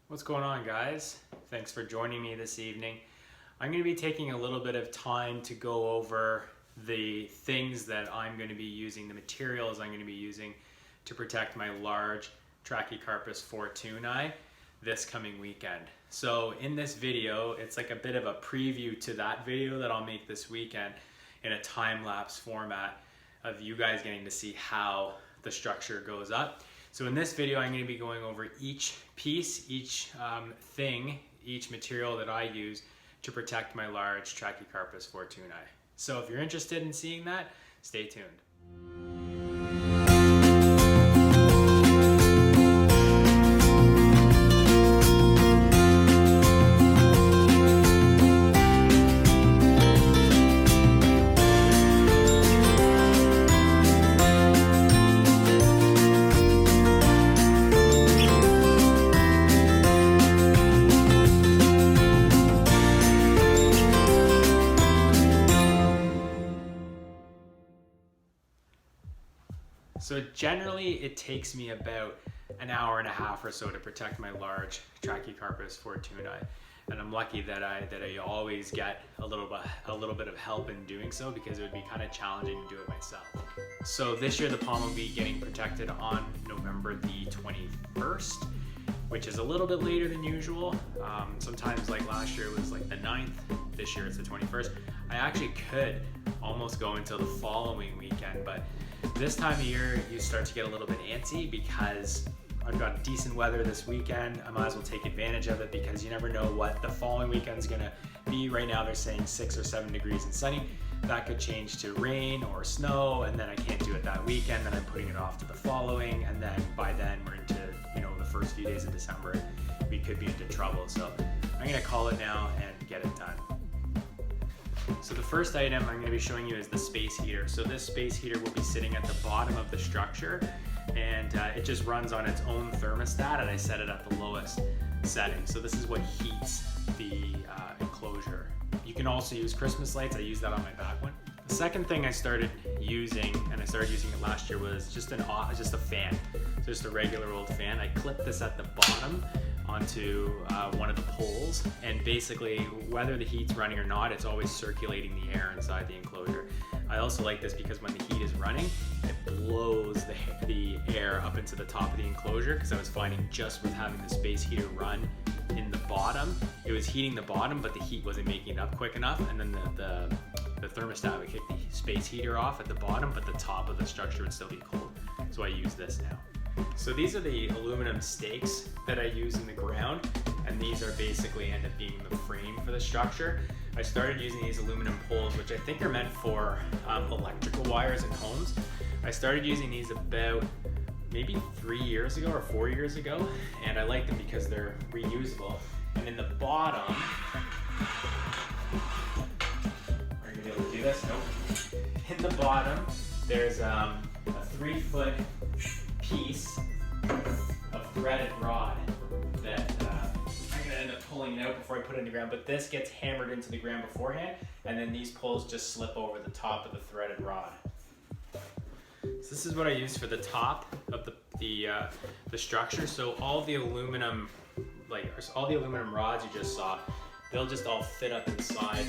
What's going on, guys? Thanks for joining me this evening. I'm going to be taking a little bit of time to go over the things that I'm going to be using, the materials I'm going to be using to protect my large Trachycarpus fortunei this coming weekend. So in this video, it's like a bit of a preview to that video that I'll make this weekend in a time-lapse format of you guys getting to see how the structure goes up. So in this video, I'm going to be going over each piece, each material that I use to protect my large Trachycarpus fortunei. So if you're interested in seeing that, stay tuned. So generally it takes me about an hour and a half or so to protect my large Trachycarpus fortunei, and I'm lucky that I always get a little bit of help in doing so, because it would be kind of challenging to do it myself. So this year the pond will be getting protected on November the 21st, which is a little bit later than usual. Sometimes, like last year, it was like the 9th. This year it's the 21st. I actually could almost go until the following weekend, but this time of year you start to get a little bit antsy because I've got decent weather this weekend. I might as well take advantage of it, because you never know what the following weekend's gonna be. Right now they're saying 6 or 7 degrees and sunny. That could change to rain or snow, and then I can't do it that weekend. Then I'm putting it off to the following, and then by then we're into the first few days of December. We could be into trouble. So I'm gonna call it now and get it done. So the first item I'm going to be showing you is the space heater. So this space heater will be sitting at the bottom of the structure, and it just runs on its own thermostat, and I set it at the lowest setting. So this is what heats the enclosure. You can also use Christmas lights. I use that on my back one. The second thing I started using, and I started using it last year, was just a fan. So just a regular old fan. I clipped this at the bottom onto one of the poles, and basically whether the heat's running or not, it's always circulating the air inside the enclosure. I also like this because when the heat is running, it blows the air up into the top of the enclosure, because I was finding just with having the space heater run in the bottom, it was heating the bottom, but the heat wasn't making it up quick enough, and then the thermostat would kick the space heater off at the bottom, but the top of the structure would still be cold. So I use this now. So these are the aluminum stakes that I use in the ground, and these are basically end up being the frame for the structure. I started using these aluminum poles, which I think are meant for electrical wires in homes. I started using these about maybe 3 years ago or 4 years ago, and I like them because they're reusable. And in the bottom, are you gonna be able to do this? Nope. In the bottom, there's a 3-foot piece of threaded rod that I'm gonna end up pulling it out before I put it in the ground, but this gets hammered into the ground beforehand, and then these poles just slip over the top of the threaded rod. So this is what I use for the top of the structure. So all the aluminum rods you just saw, they'll just all fit up inside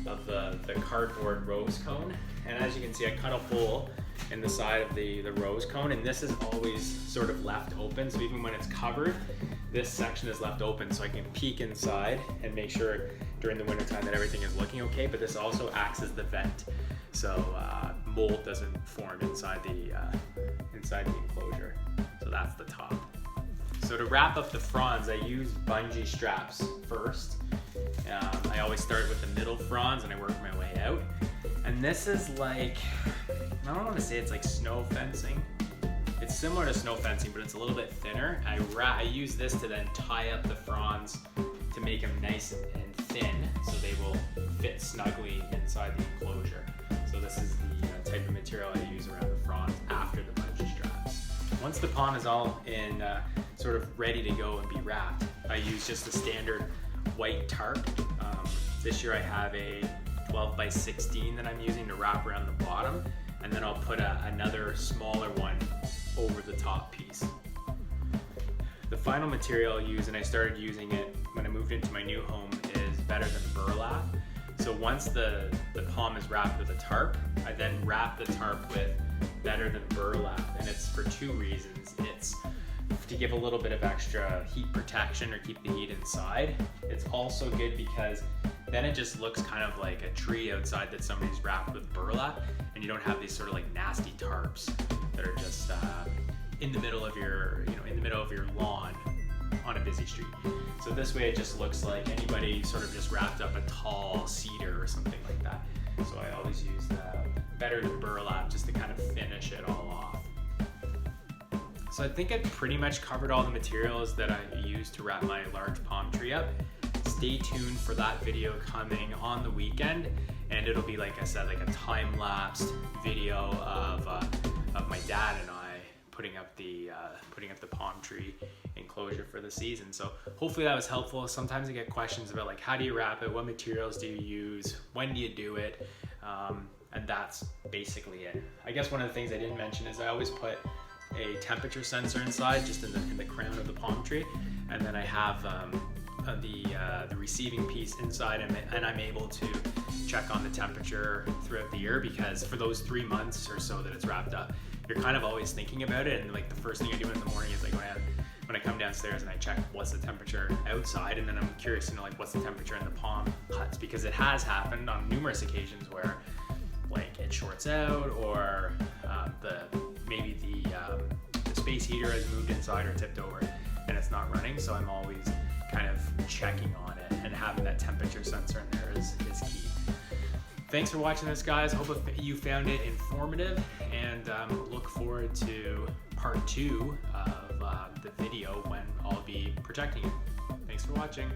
of the cardboard rose cone. And as you can see, I cut a hole in the side of the rose cone, and this is always sort of left open. So even when it's covered, this section is left open, so I can peek inside and make sure during the winter time that everything is looking okay. But this also acts as the vent, so mold doesn't form inside the enclosure. So that's the top. So to wrap up the fronds, I use bungee straps first. I always start with the middle fronds and I work my way out. And this is like, I don't want to say it's like snow fencing. It's similar to snow fencing, but it's a little bit thinner. I use this to then tie up the fronds to make them nice and thin, so they will fit snugly inside the enclosure. So this is the type of material I use around the fronds after the bungee straps. Once the pond is all in sort of ready to go and be wrapped, I use just a standard white tarp. This year I have a 12 by 16 that I'm using to wrap around the bottom, and then I'll put another smaller one over the top piece. The final material I'll use, and I started using it when I moved into my new home, is Better Than Burlap. So once the palm is wrapped with a tarp, I then wrap the tarp with Better Than Burlap, and it's for two reasons. It's to give a little bit of extra heat protection or keep the heat inside. It's also good because then it just looks kind of like a tree outside that somebody's wrapped with burlap, and you don't have these sort of like nasty tarps that are just in the middle of your lawn on a busy street. So this way it just looks like anybody sort of just wrapped up a tall cedar or something like that. So I always use the Better Than Burlap just to kind of finish it all off. So I think I've pretty much covered all the materials that I use to wrap my large palm tree up. Stay tuned for that video coming on the weekend, and it'll be, like I said, like a time-lapsed video of my dad and I putting up the palm tree enclosure for the season. So hopefully that was helpful. Sometimes I get questions about like, how do you wrap it? What materials do you use? When do you do it? And that's basically it. I guess one of the things I didn't mention is I always put a temperature sensor inside, just in the crown of the palm tree, and then I have the receiving piece inside, and I'm able to check on the temperature throughout the year, because for those 3 months or so that it's wrapped up, you're kind of always thinking about it, and like the first thing I do in the morning is like when I come downstairs and I check what's the temperature outside, and then I'm curious to know like what's the temperature in the palm huts, because it has happened on numerous occasions where like it shorts out, or maybe the space heater has moved inside or tipped over and it's not running. So I'm always kind of checking on it, and having that temperature sensor in there is key. Thanks for watching this, guys. Hope you found it informative, and look forward to part 2 of the video when I'll be protecting it. Thanks for watching.